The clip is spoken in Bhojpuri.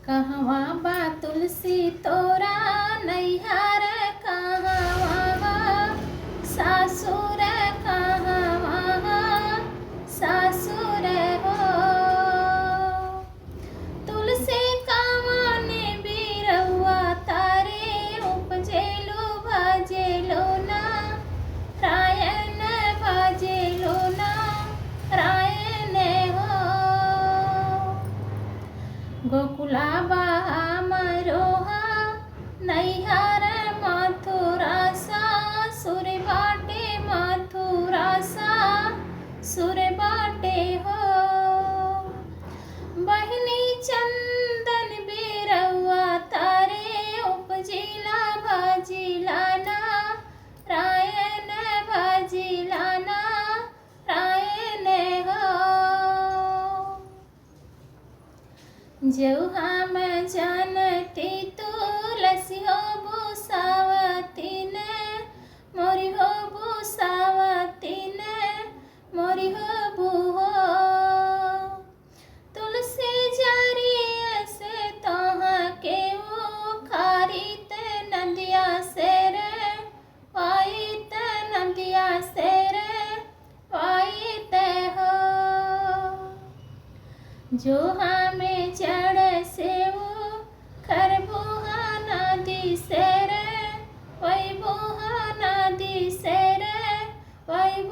कहवा बा तुलसी तोरा नैहर कहवा बा सासुर कहवा सासुर हो। तुलसी कवने बिरौआ तारे उपजेलो भजेलो ना रायन भजेलो ना रायन हो। गोकुला बा मरोहा नैहर मथुरा सासुर बाटे मथुरा सासुर बाटे हो। बहिनी चंदन बिरौआ तारे उपजिला भजिला ना रायन भजिला ना रायन हो। जौहा में जानती तुलसी हो बुसावती ने मोरी हो बुसावती ने मोरी हो बुहो। तुलसी जरिए से तोहाँ के वो खारित नदिया से रे वाइट नदिया से रे वाइट हो। जो हमें चढ़ से वो खरबूहा नदी से रे वही बुहा नदी से रे वही